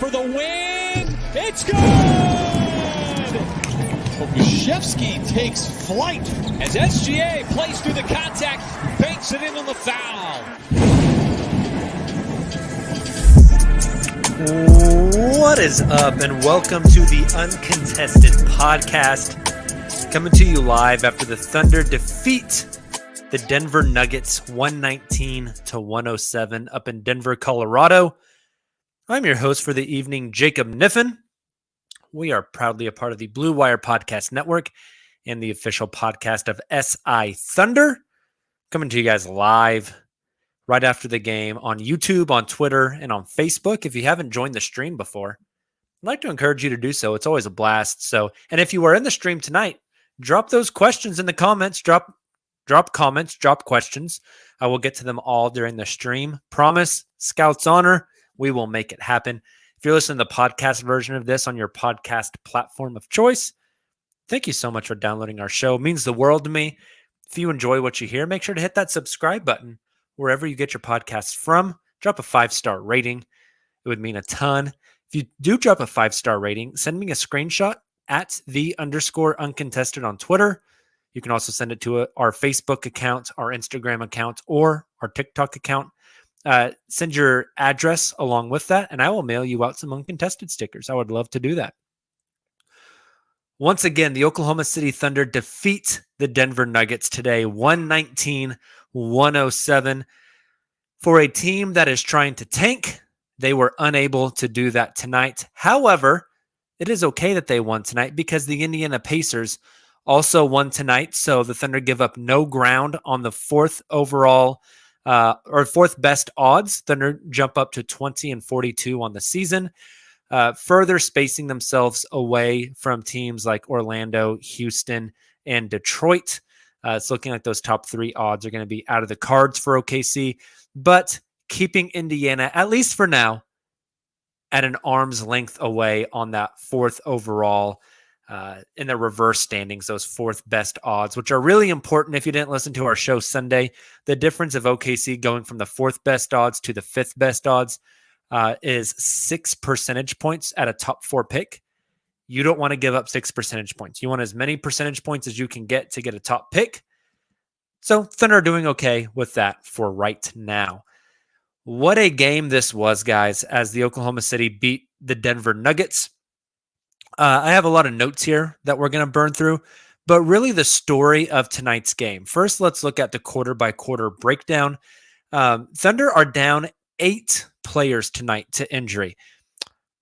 for the win. It's good! Pokuševski takes flight as SGA plays through the contact, banks it in on the foul. What is up, and welcome to the Uncontested Podcast, coming to you live after the Thunder defeat the Denver Nuggets 119-107 up in Denver, Colorado. I'm your host for the evening, Jacob Niffen. We are proudly a part of the Blue Wire Podcast Network and the official podcast of SI Thunder, coming to you guys live right after the game on YouTube, on Twitter, and on Facebook. If you haven't joined the stream before, I'd like to encourage you to do so. It's always a blast. And if you are in the stream tonight, drop those questions in the comments. Drop comments, drop questions. I will get to them all during the stream. Promise, Scouts Honor, we will make it happen. If you're listening to the podcast version of this on your podcast platform of choice, thank you so much for downloading our show. It means the world to me. If you enjoy what you hear, make sure to hit that subscribe button wherever you get your podcasts from. Drop a 5-star rating. It would mean a ton. If you do drop a 5-star rating, send me a screenshot at @the_uncontested on Twitter. You can also send it to our Facebook account, our Instagram account, or our TikTok account. Send your address along with that, and I will mail you out some uncontested stickers. I would love to do that. Once again, the Oklahoma City Thunder defeat the Denver Nuggets today, 119-107. For a team that is trying to tank, they were unable to do that tonight. However, it is okay that they won tonight because the Indiana Pacers also won tonight, so the Thunder give up no ground on the fourth best odds. Thunder jump up to 20-42 on the season, further spacing themselves away from teams like Orlando, Houston, and Detroit. It's looking like those top three odds are going to be out of the cards for OKC, but keeping Indiana, at least for now, at an arm's length away on that fourth overall in the reverse standings, those fourth best odds, which are really important. If you didn't listen to our show Sunday, the difference of OKC going from the fourth best odds to the fifth best odds is 6 percentage points at a top 4 pick. You don't want to give up 6 percentage points. You want as many percentage points as you can get to get a top pick. So Thunder are doing okay with that for right now. What a game this was, guys, as the Oklahoma City beat the Denver Nuggets. I have a lot of notes here that we're going to burn through, but really the story of tonight's game. First, let's look at the quarter-by-quarter breakdown. Thunder are down 8 players tonight to injury.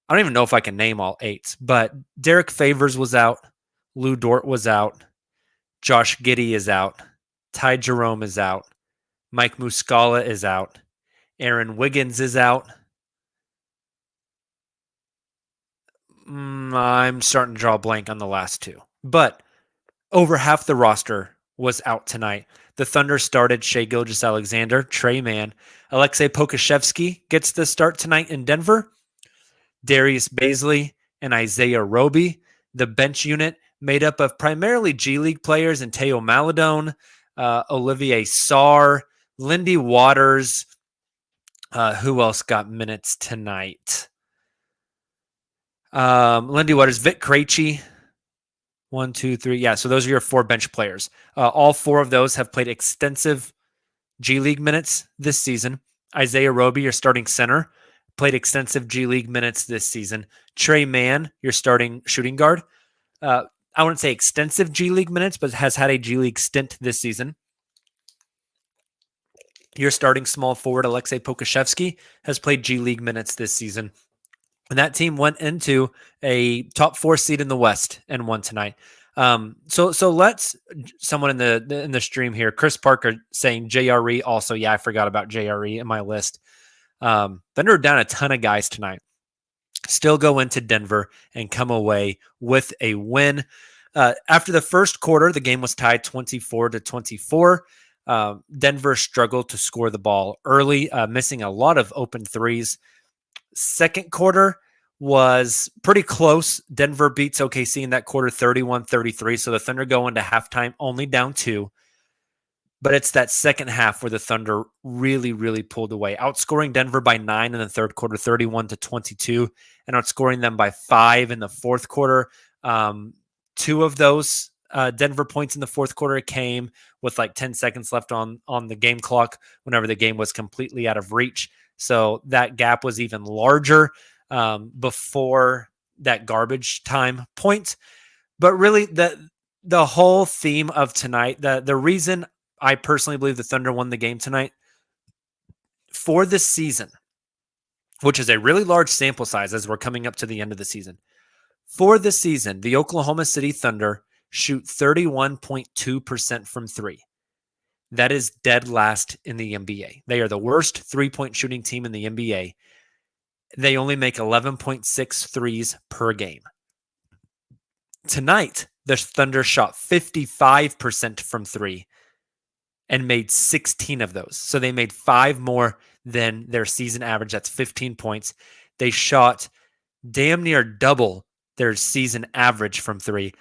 I don't even know if I can name all 8, but Derek Favors was out. Lou Dort was out. Josh Giddey is out. Ty Jerome is out. Mike Muscala is out. Aaron Wiggins is out. I'm starting to draw a blank on the last 2. But over half the roster was out tonight. The Thunder started Shai Gilgeous-Alexander, Trey Mann. Aleksej Pokuševski gets the start tonight in Denver. Darius Bazley and Isaiah Roby. The bench unit made up of primarily G League players and Teo Maledon, Olivier Sarr, Lindy Waters. Who else got minutes tonight? Lindy Waters, Vic Krejci. 1, 2, 3. Yeah, so those are your 4 bench players. All 4 of those have played extensive G League minutes this season. Isaiah Roby, your starting center, played extensive G League minutes this season. Trey Mann, your starting shooting guard. I wouldn't say extensive G League minutes, but has had a G League stint this season. Your starting small forward, Aleksej Pokuševski, has played G League minutes this season. And that team went into a top 4 seed in the West and won tonight. So let's someone in the stream here, Chris Parker saying JRE also. Yeah, I forgot about JRE in my list. Thunder are down a ton of guys tonight. Still go into Denver and come away with a win. After the first quarter, the game was tied 24-24. Denver struggled to score the ball early, missing a lot of open threes. Second quarter was pretty close. Denver beats OKC in that quarter 31-33. So the Thunder go into halftime only down 2. But it's that second half where the Thunder really, really pulled away, outscoring Denver by 9 in the third quarter, 31-22, and outscoring them by 5 in the fourth quarter. Two of those Denver points in the fourth quarter came with like 10 seconds left on the game clock whenever the game was completely out of reach. So that gap was even larger before that garbage time point. But really, the whole theme of tonight, the reason I personally believe the Thunder won the game tonight for this season, which is a really large sample size as we're coming up to the end of the season. For this season, the Oklahoma City Thunder shoot 31.2% from three. That is dead last in the NBA. They are the worst three-point shooting team in the NBA. They only make 11.6 threes per game. Tonight, the Thunder shot 55% from three and made 16 of those. So they made 5 more than their season average. That's 15 points. They shot damn near double their season average from three.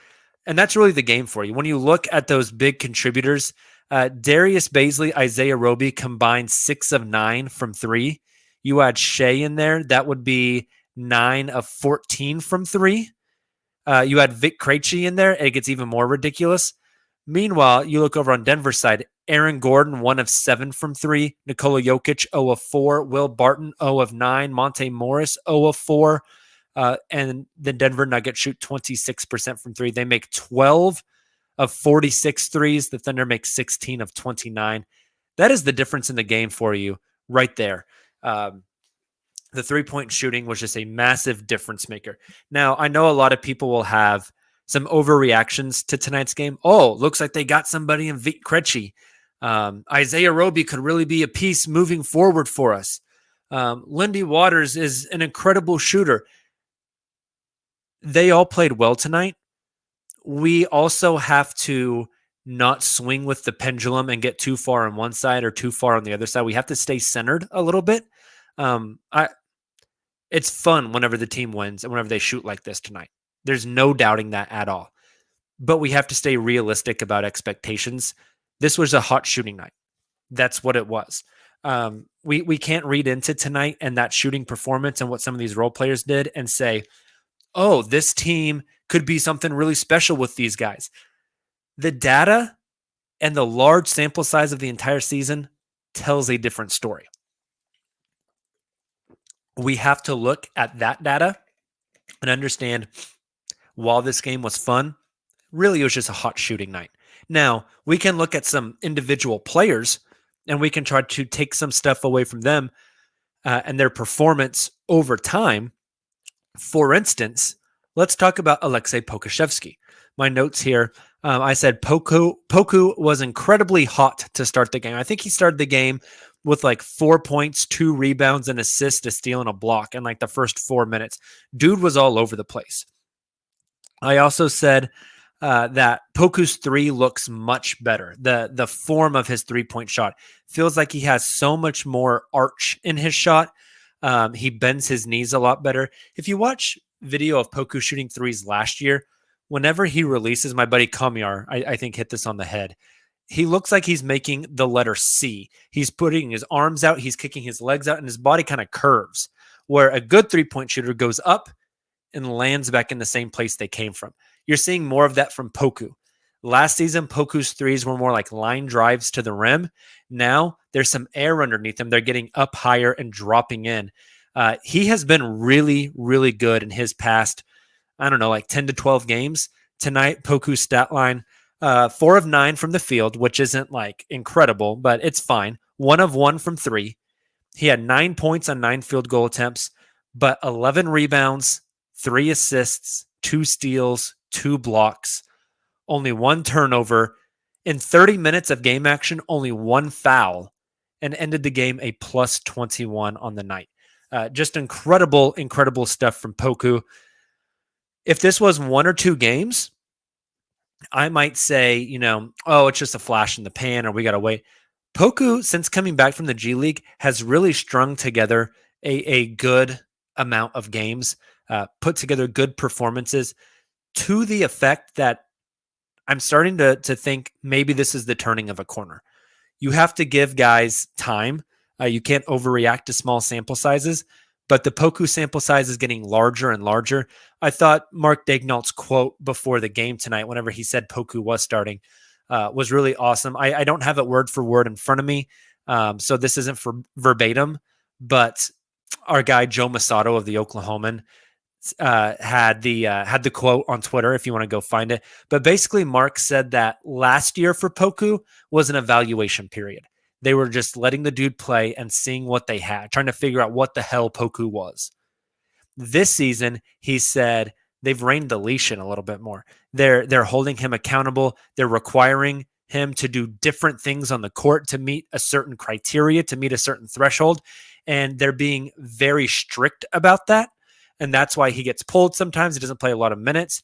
And that's really the game for you. When you look at those big contributors, Darius Baisley, Isaiah Roby combined 6 of 9 from three. You add Shea in there, that would be 9 of 14 from three. You add Vic Krejci in there, it gets even more ridiculous. Meanwhile, you look over on Denver's side, Aaron Gordon, 1 of 7 from three. Nikola Jokic, 0 of 4. Will Barton, 0 of 9. Monte Morris, 0 of 4. And the Denver Nuggets shoot 26% from three. They make 12 of 46 threes. The Thunder make 16 of 29. That is the difference in the game for you right there. The three-point shooting was just a massive difference maker. Now, I know a lot of people will have some overreactions to tonight's game. Oh, looks like they got somebody in Vic Krejci. Isaiah Roby could really be a piece moving forward for us. Lindy Waters is an incredible shooter. They all played well tonight. We also have to not swing with the pendulum and get too far on one side or too far on the other side. We have to stay centered a little bit. It's fun whenever the team wins and whenever they shoot like this tonight. There's no doubting that at all. But we have to stay realistic about expectations. This was a hot shooting night. That's what it was. We can't read into tonight and that shooting performance and what some of these role players did and say, oh, this team could be something really special with these guys. The data and the large sample size of the entire season tells a different story. We have to look at that data and understand while this game was fun, really it was just a hot shooting night. Now, we can look at some individual players and we can try to take some stuff away from them and their performance over time. For instance, let's talk about Aleksej Pokusevski. My notes here, I said Poku was incredibly hot to start the game. I think he started the game with like 4 points, 2 rebounds, an assist, a steal, and a block in like the first 4 minutes. Dude was all over the place. I also said that Poku's three looks much better. The form of his three-point shot feels like he has so much more arch in his shot. He bends his knees a lot better. If you watch video of Poku shooting threes last year, whenever he releases, my buddy Kamyar, I think hit this on the head. He looks like he's making the letter C. He's putting his arms out, he's kicking his legs out, and his body kind of curves, where a good three-point shooter goes up and lands back in the same place they came from. You're seeing more of that from Poku. Last season, Poku's threes were more like line drives to the rim. Now, there's some air underneath them. They're getting up higher and dropping in. He has been really, really good in his past, I don't know, like 10 to 12 games. Tonight, Poku's stat line, 4 of 9 from the field, which isn't like incredible, but it's fine. 1 of 1 from three. He had 9 points on 9 field goal attempts, but 11 rebounds, 3 assists, 2 steals, 2 blocks, only 1 turnover. In 30 minutes of game action, only 1 foul, and ended the game a plus 21 on the night. Just incredible, incredible stuff from Poku. If this was 1 or 2 games, I might say, oh, it's just a flash in the pan or we got to wait. Poku, since coming back from the G League, has really strung together a good amount of games, put together good performances to the effect that I'm starting to think maybe this is the turning of a corner. you have to give guys time. You can't overreact to small sample sizes, but the Poku sample size is getting larger and larger. I thought Mark Daignault's quote before the game tonight, whenever he said Poku was starting, was really awesome. I don't have it word for word in front of me, so this isn't for verbatim, but our guy Joe Masato of the Oklahoman had the quote on Twitter if you want to go find it. But basically, Mark said that last year for Poku was an evaluation period. They were just letting the dude play and seeing what they had, trying to figure out what the hell Poku was. This season, he said they've reined the leash in a little bit more. They're holding him accountable. They're requiring him to do different things on the court to meet a certain criteria, to meet a certain threshold. And they're being very strict about that. And that's why he gets pulled sometimes. He doesn't play a lot of minutes.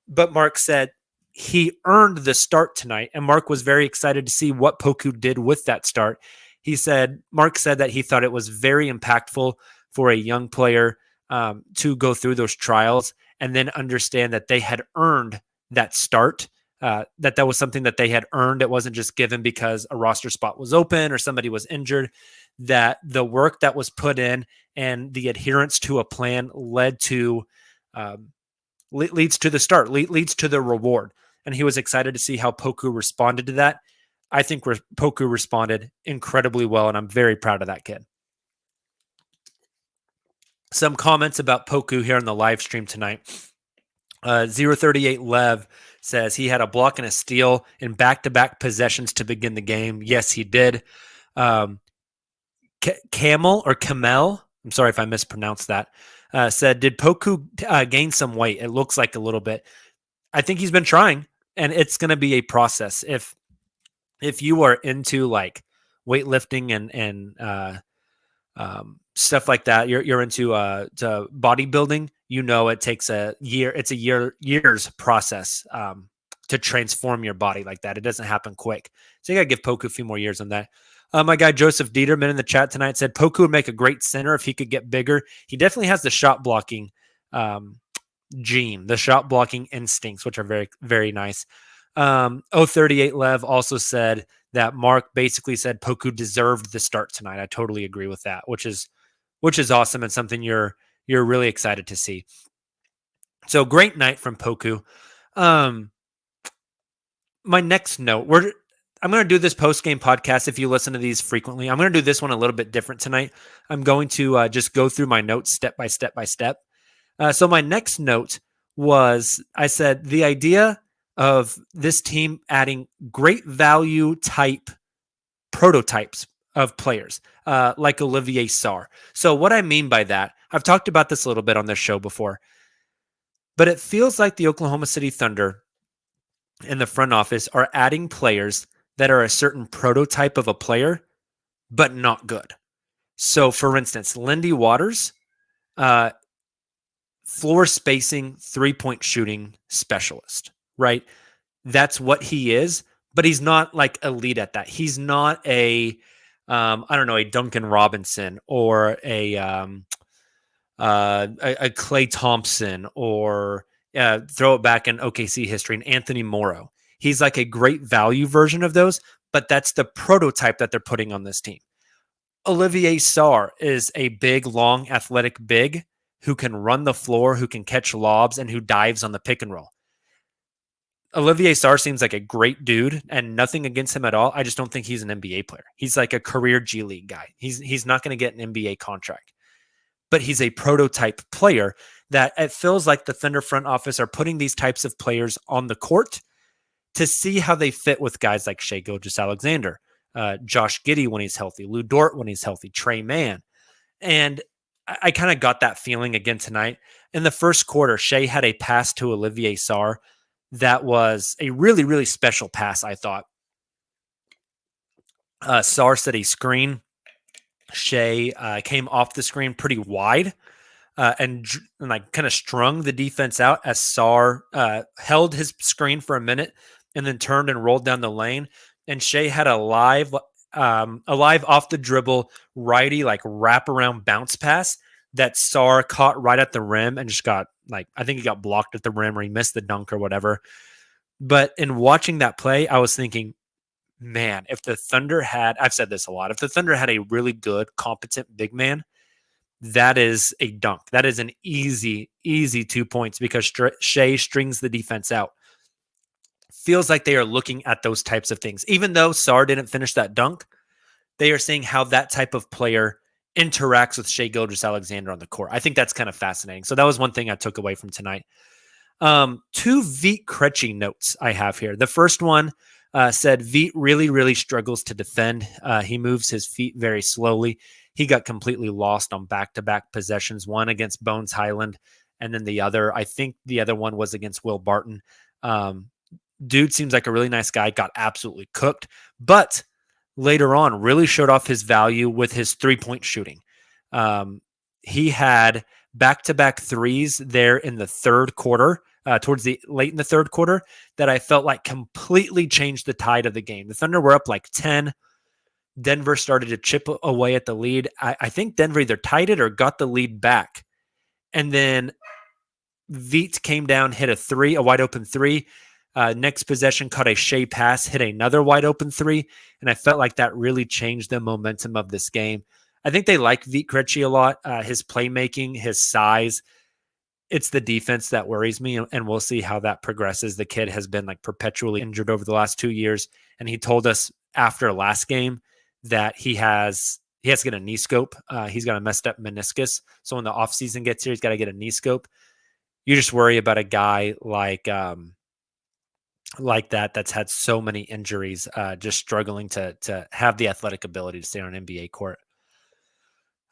But Mark said he earned the start tonight. And Mark was very excited to see what Poku did with that start. Mark said that he thought it was very impactful for a young player to go through those trials and then understand that they had earned that start, that was something that they had earned. It wasn't just given because a roster spot was open or somebody was injured, that the work that was put in and the adherence to a plan leads to the start, leads to the reward. And he was excited to see how Poku responded to that. I think Poku responded incredibly well, and I'm very proud of that kid. Some comments about Poku here on the live stream tonight. 038 Lev says he had a block and a steal in back-to-back possessions to begin the game. Yes, he did. Camel, I'm sorry if I mispronounced that, said, did Poku gain some weight? It looks like a little bit. I think he's been trying, and it's going to be a process. If you are into like weightlifting and stuff like that, you're into to bodybuilding, it takes a year. It's a year's process to transform your body like that. It doesn't happen quick. So you got to give Poku a few more years on that. My guy Joseph Dieterman in the chat tonight said Poku would make a great center if he could get bigger. He definitely has the shot blocking gene, the shot blocking instincts, which are very, very nice. 038 Lev also said that Mark basically said Poku deserved the start tonight. I totally agree with that, which is awesome and something you're really excited to see. So great night from Poku. My next note, I'm going to do this post-game podcast if you listen to these frequently. I'm going to do this one a little bit different tonight. I'm going to just go through my notes step by step by step. So my next note was, I said, the idea of this team adding great value type prototypes of players, like Olivier Sarr. So what I mean by that, I've talked about this a little bit on this show before, but it feels like the Oklahoma City Thunder in the front office are adding players that are a certain prototype of a player, but not good. So, for instance, Lindy Waters, floor spacing, three-point shooting specialist, right? That's what he is, but he's not like elite at that. He's not a Duncan Robinson or a Klay Thompson or throw it back in OKC history, and Anthony Morrow. He's like a great value version of those, but that's the prototype that they're putting on this team. Olivier Sarr is a big, long, athletic big who can run the floor, who can catch lobs, and who dives on the pick and roll. Olivier Sarr seems like a great dude, and nothing against him at all. I just don't think he's an NBA player. He's like a career G League guy. He's not going to get an NBA contract. But he's a prototype player that it feels like the Thunder front office are putting these types of players on the court to see how they fit with guys like Shai Gilgeous-Alexander, Josh Giddey when he's healthy, Lou Dort when he's healthy, Trey Mann. And I kind of got that feeling again tonight. In the first quarter, Shai had a pass to Olivier Sarr that was a really, really special pass, I thought. Sarr set a screen. Shai came off the screen pretty wide and like kind of strung the defense out as Sarr held his screen for a minute and then turned and rolled down the lane. And Shai had a live off the dribble righty like wraparound bounce pass that Sarr caught right at the rim and just got I think he got blocked at the rim or he missed the dunk or whatever. But in watching that play, I was thinking, man, if the Thunder had, I've said this a lot, if the Thunder had a really good, competent big man, that is a dunk. That is an easy 2 points because Shea strings the defense out. Feels like they are looking at those types of things. Even though Sarr didn't finish that dunk, they are seeing how that type of player interacts with Shea Gilgeous-Alexander on the court. I think that's kind of fascinating. So that was one thing I took away from tonight. 2 Vit Krejci notes I have here. The first one said Vit really, really struggles to defend. He moves his feet very slowly. He got completely lost on back-to-back possessions, one against Bones Highland, and then the other, I think the other one was against Will Barton. Dude seems like a really nice guy, got absolutely cooked, but later on really showed off his value with his three-point shooting. He had back-to-back threes there in the third quarter, towards the late in the third quarter, that I felt like completely changed the tide of the game. The Thunder were up like 10. Denver started to chip away at the lead. I think Denver either tied it or got the lead back. And then Vit came down, hit a wide open three. Next possession, caught a Shea pass, hit another wide open three. And I felt like that really changed the momentum of this game. I think they like Vit Krejci a lot. His playmaking, his size. It's the defense that worries me, and we'll see how that progresses. The kid has been like perpetually injured over the last 2 years. And he told us after last game that he has to get a knee scope. He's got a messed up meniscus. So when the offseason gets here, he's got to get a knee scope. You just worry about a guy like that's had so many injuries, just struggling to have the athletic ability to stay on an NBA court.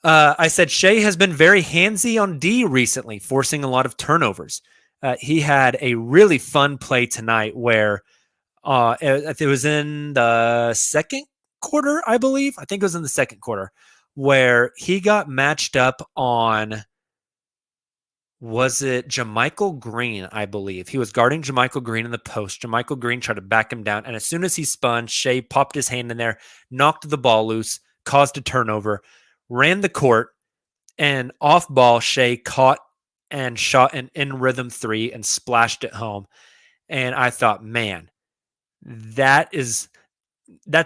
I said Shea has been very handsy on D recently, forcing a lot of turnovers. He had a really fun play tonight where it was in the second quarter, I believe. I think it was in the second quarter where he got matched up on, was it JaMychal Green, I believe. He was guarding JaMychal Green in the post. JaMychal Green tried to back him down, and as soon as he spun, Shea popped his hand in there, knocked the ball loose, caused a turnover, ran the court, and off ball, Shea caught and shot an in-rhythm three and splashed it home. And I thought, man, that's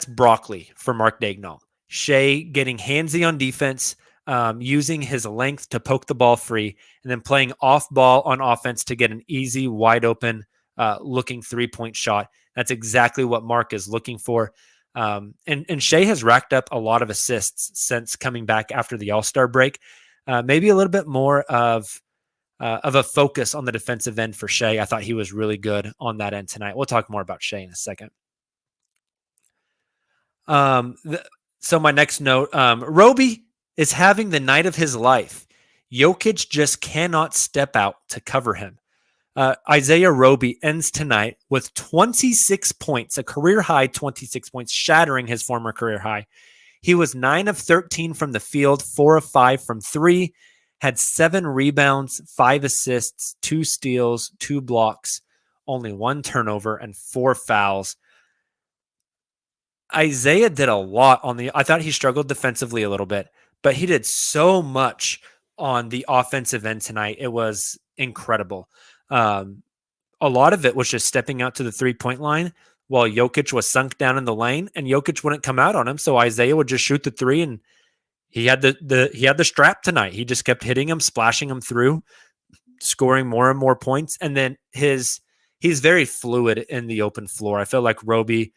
broccoli for Mark Daigneault. Shea getting handsy on defense, using his length to poke the ball free, and then playing off ball on offense to get an easy, wide open looking 3-point shot. That's exactly what Mark is looking for. And Shea has racked up a lot of assists since coming back after the All-Star break. Maybe a little bit more of a focus on the defensive end for Shea. I thought he was really good on that end tonight. We'll talk more about Shea in a second. So my next note, Roby is having the night of his life. Jokic just cannot step out to cover him. Isaiah Roby ends tonight with 26 points, a career-high 26 points, shattering his former career high. He was 9 of 13 from the field, 4 of 5 from 3, had 7 rebounds, 5 assists, 2 steals, 2 blocks, only 1 turnover, and 4 fouls. Isaiah did a lot I thought he struggled defensively a little bit, but he did so much on the offensive end tonight. It was incredible. A lot of it was just stepping out to the 3-point line while Jokic was sunk down in the lane, and Jokic wouldn't come out on him. So Isaiah would just shoot the 3, and he had the strap tonight. He just kept hitting him, splashing him through, scoring more and more points. And then he's very fluid in the open floor. I feel like Roby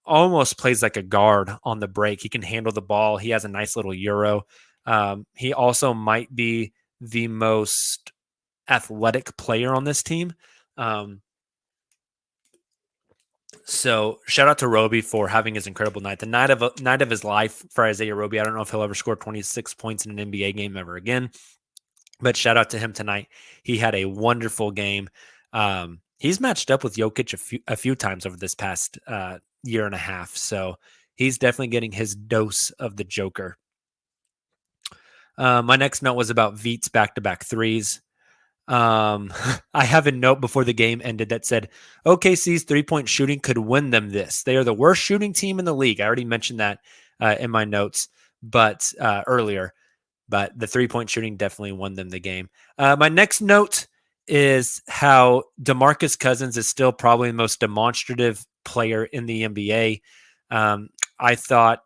almost plays like a guard on the break. He can handle the ball. He has a nice little euro. He also might be the most athletic player on this team. So shout out to Roby for having his incredible night. The night of his life for Isaiah Roby. I don't know if he'll ever score 26 points in an NBA game ever again, but shout out to him tonight. He had a wonderful game. He's matched up with Jokic a few times over this past year and a half. So he's definitely getting his dose of the Joker. My next note was about Vit's back-to-back threes. I have a note before the game ended that said OKC's 3-point shooting could win them this. They are the worst shooting team in the league. I already mentioned that in my notes, but earlier. But the 3-point shooting definitely won them the game. My next note is how Demarcus Cousins is still probably the most demonstrative player in the NBA. I thought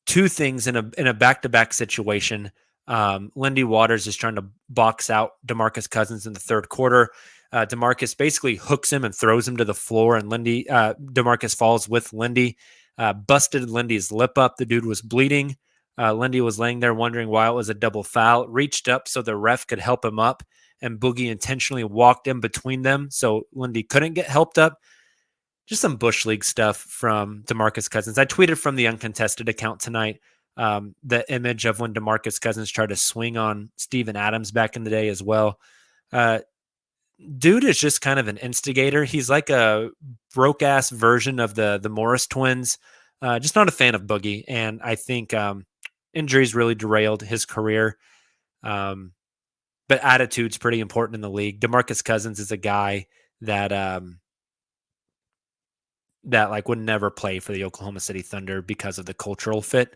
two things in a back-to-back situation. Lindy Waters is trying to box out Demarcus Cousins in the third quarter. Demarcus basically hooks him and throws him to the floor, and Demarcus falls with Lindy, busted Lindy's lip up. The dude was bleeding. Lindy was laying there wondering why it was a double foul, reached up so the ref could help him up, and Boogie intentionally walked in between them so Lindy couldn't get helped up. Just some Bush League stuff from Demarcus Cousins. I tweeted from the uncontested account tonight the image of when Demarcus Cousins tried to swing on Steven Adams back in the day as well. Dude is just kind of an instigator. He's like a broke-ass version of the Morris twins. Just not a fan of Boogie, and I think injuries really derailed his career. But attitude's pretty important in the league. Demarcus Cousins is a guy that that like would never play for the Oklahoma City Thunder because of the cultural fit.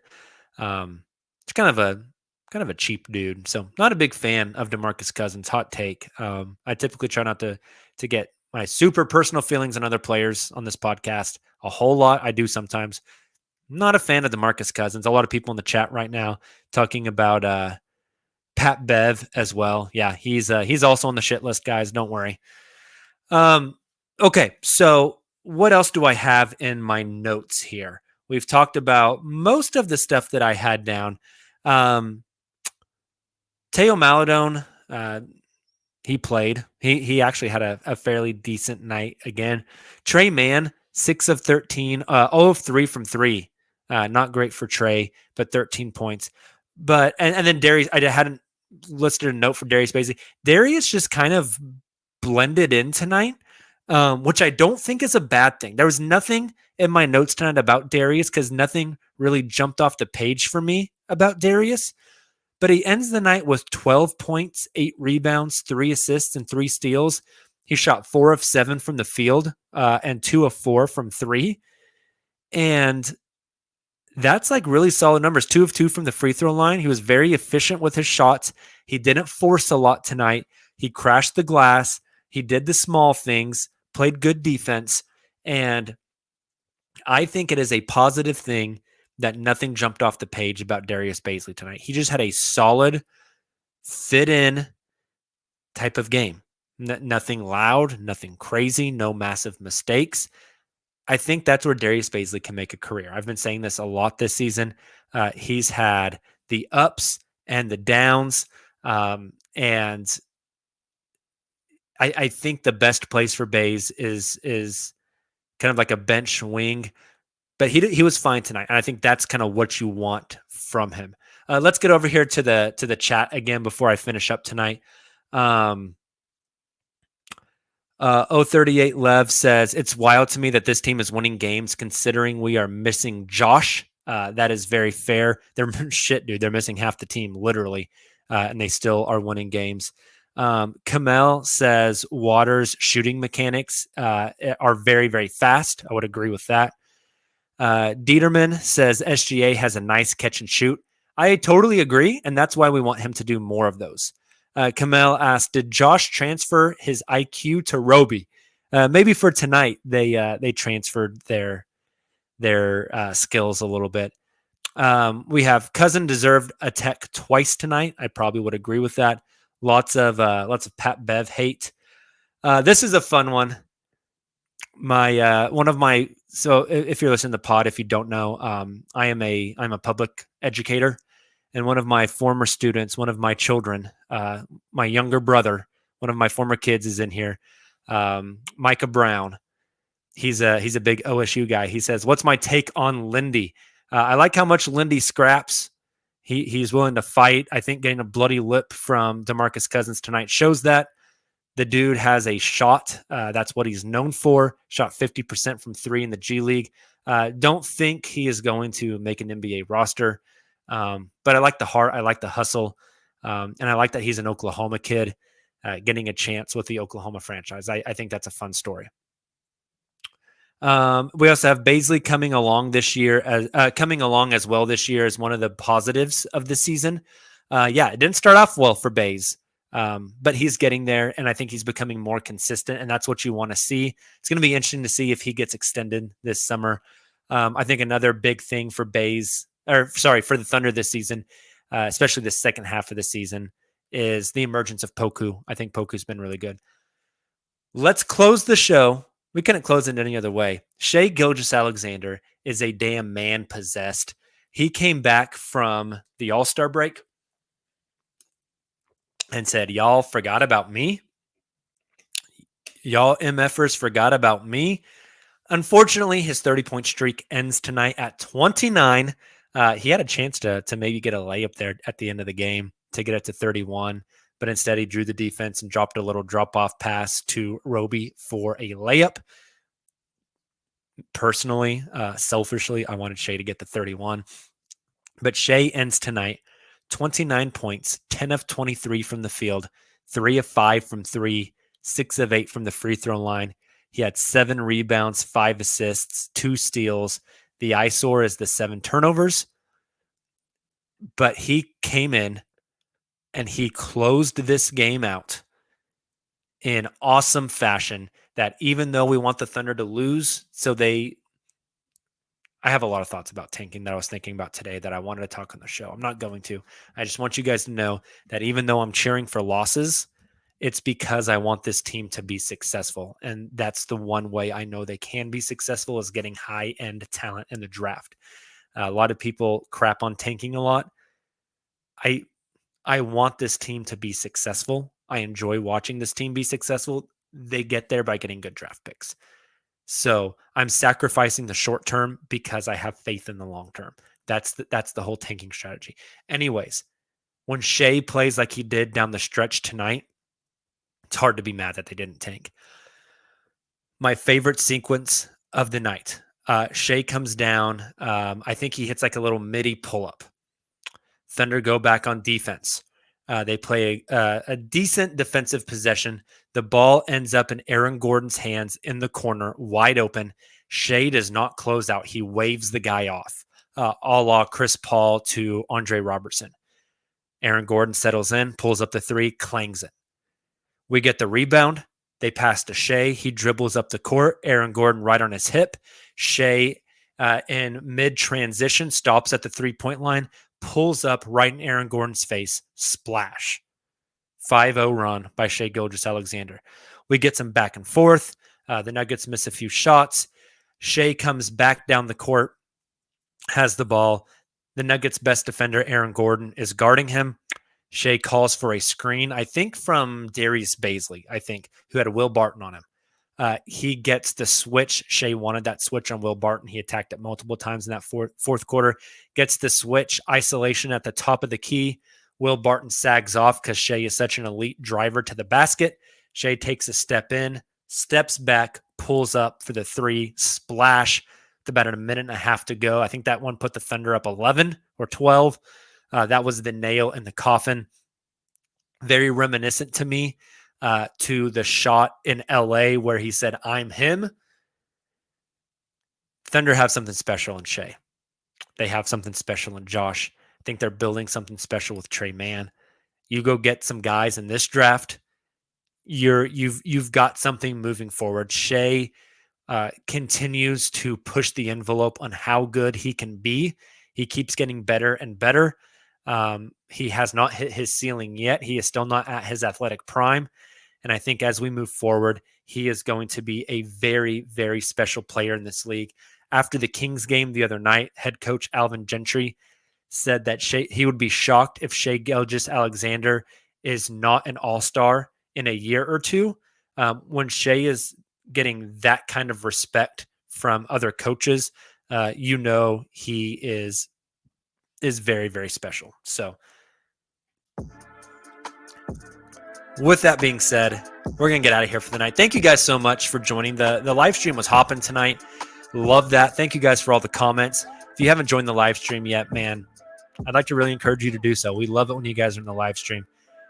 It's kind of a cheap dude. So not a big fan of Demarcus Cousins. Hot take. I typically try not to get my super personal feelings on other players on this podcast a whole lot. I do sometimes. Not a fan of Demarcus Cousins. A lot of people in the chat right now talking about Pat Bev as well. Yeah, he's also on the shit list, guys. Don't worry. Okay, so what else do I have in my notes here? We've talked about most of the stuff that I had down. Teo Maladone, he played. He actually had a fairly decent night again. Trey Mann, 6 of 13, 0 of 3 from 3. Not great for Trey, but 13 points. But and then Darius, I hadn't listed a note for Darius Bazley. Darius just kind of blended in tonight, which I don't think is a bad thing. There was nothing in my notes tonight about Darius because nothing really jumped off the page for me about Darius. But he ends the night with 12 points, 8 rebounds, 3 assists, and 3 steals. He shot 4 of 7 from the field and 2 of 4 from 3. And that's like really solid numbers. 2 of 2 from the free throw line. He was very efficient with his shots. He didn't force a lot tonight. He crashed the glass. He did the small things, played good defense. And I think it is a positive thing that nothing jumped off the page about Darius Bazley tonight. He just had a solid, fit-in type of game. Nothing loud, nothing crazy, no massive mistakes. I think that's where Darius Bazley can make a career. I've been saying this a lot this season. He's had the ups and the downs, and I think the best place for Baze is kind of like a bench wing. But he was fine tonight, and I think that's kind of what you want from him. Let's get over here to the chat again before I finish up tonight. 038 Lev says, it's wild to me that this team is winning games considering we are missing Josh. That is very fair. They're shit, dude. They're missing half the team, literally, and they still are winning games. Kamel says Waters' shooting mechanics are very, very fast. I would agree with that. Dieterman says SGA has a nice catch and shoot. I totally agree, and that's why we want him to do more of those. Kamel asked, did Josh transfer his IQ to Roby? Maybe for tonight they transferred their skills a little bit. We have Cousin deserved a tech twice tonight. I probably would agree with that. Lots of Pat Bev hate. This is a fun one. So if you're listening to the pod, if you don't know, I'm a public educator, and one of my former students, one of my children, my younger brother, one of my former kids is in here, Micah Brown. He's a big OSU guy. He says, what's my take on Lindy? I like how much Lindy scraps. He's willing to fight. I think getting a bloody lip from Demarcus Cousins tonight shows that. The dude has a shot. That's what he's known for. Shot 50% from 3 in the G League. Don't think he is going to make an NBA roster. But I like the heart. I like the hustle. And I like that he's an Oklahoma kid getting a chance with the Oklahoma franchise. I think that's a fun story. We also have Bazley coming along as well this year as one of the positives of the season. It didn't start off well for Baze. But he's getting there, and I think he's becoming more consistent, and that's what you want to see. It's going to be interesting to see if he gets extended this summer. I think another big thing for for the Thunder this season, especially the second half of the season, is the emergence of Poku. I think Poku's been really good. Let's close the show. We couldn't close it any other way. Shai Gilgeous-Alexander is a damn man possessed. He came back from the All-Star break and said, y'all forgot about me. Y'all MFers forgot about me. Unfortunately, his 30-point streak ends tonight at 29. He had a chance to maybe get a layup there at the end of the game to get it to 31, but instead he drew the defense and dropped a little drop-off pass to Roby for a layup. Personally, selfishly, I wanted Shai to get the 31. But Shai ends tonight 29 points, 10 of 23 from the field, 3 of 5 from 3, 6 of 8 from the free throw line. He had 7 rebounds, 5 assists, 2 steals. The eyesore is the 7 turnovers. But he came in and he closed this game out in awesome fashion, that even though we want the Thunder to lose, I have a lot of thoughts about tanking that I was thinking about today that I wanted to talk on the show. I'm not going to. I just want you guys to know that even though I'm cheering for losses, it's because I want this team to be successful. And that's the one way I know they can be successful, is getting high-end talent in the draft. A lot of people crap on tanking a lot. I want this team to be successful. I enjoy watching this team be successful. They get there by getting good draft picks. So I'm sacrificing the short term because I have faith in the long term. That's the whole tanking strategy. Anyways, when Shai plays like he did down the stretch tonight, it's hard to be mad that they didn't tank. My favorite sequence of the night, Shai comes down. I think he hits like a little midi pull-up. Thunder go back on defense. They play a decent defensive possession. The ball ends up in Aaron Gordon's hands in the corner, wide open. Shai does not close out. He waves the guy off, a la Chris Paul to Andre Robertson. Aaron Gordon settles in, pulls up the 3, clangs it. We get the rebound. They pass to Shai. He dribbles up the court. Aaron Gordon right on his hip. Shai in mid-transition stops at the 3-point line, pulls up right in Aaron Gordon's face. Splash. 5-0 run by Shai Gilgeous-Alexander. We get some back and forth. The Nuggets miss a few shots. Shai comes back down the court, has the ball. The Nuggets' best defender, Aaron Gordon, is guarding him. Shai calls for a screen, I think from Darius Baisley, who had a Will Barton on him. He gets the switch. Shai wanted that switch on Will Barton. He attacked it multiple times in that fourth quarter. Gets the switch, isolation at the top of the key. Will Barton sags off because Shai is such an elite driver to the basket. Shai takes a step in, steps back, pulls up for the 3, splash with about a minute and a half to go. I think that one put the Thunder up 11 or 12. That was the nail in the coffin. Very reminiscent to me to the shot in LA where he said, "I'm him." Thunder have something special in Shai. They have something special in Josh. I think they're building something special with Trey Mann. You go get some guys in this draft, you've got something moving forward. Shai continues to push the envelope on how good he can be. He keeps getting better and better. He has not hit his ceiling yet. He is still not at his athletic prime. And I think as we move forward, he is going to be a very, very special player in this league. After the Kings game the other night, head coach Alvin Gentry said that he would be shocked if Shai Gilgeous-Alexander is not an all-star in a year or two. When Shai is getting that kind of respect from other coaches, he is very, very special. So with that being said, we're going to get out of here for the night. Thank you guys so much for joining. The live stream was hopping tonight. Love that. Thank you guys for all the comments. If you haven't joined the live stream yet, man, I'd like to really encourage you to do so. We love it when you guys are in the live stream.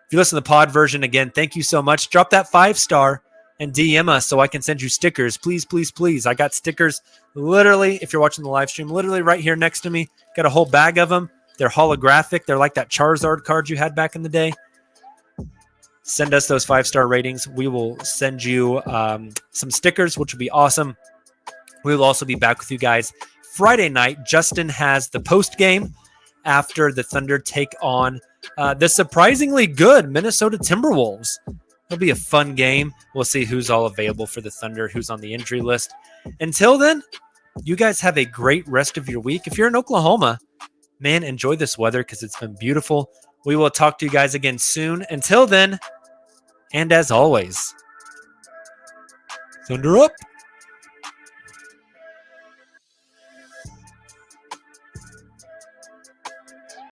If you listen to the pod version, again, thank you so much. Drop that 5-star and DM us so I can send you stickers. Please, please, please. I got stickers literally, if you're watching the live stream, literally right here next to me. Got a whole bag of them. They're holographic. They're like that Charizard card you had back in the day. Send us those 5-star ratings. We will send you some stickers, which will be awesome. We will also be back with you guys Friday night. Justin has the post game after the Thunder take on the surprisingly good Minnesota Timberwolves. It'll be a fun game. We'll see who's all available for the Thunder, who's on the injury list. Until then, you guys have a great rest of your week. If you're in Oklahoma, man, enjoy this weather because it's been beautiful. We will talk to you guys again soon. Until then, and as always, Thunder up.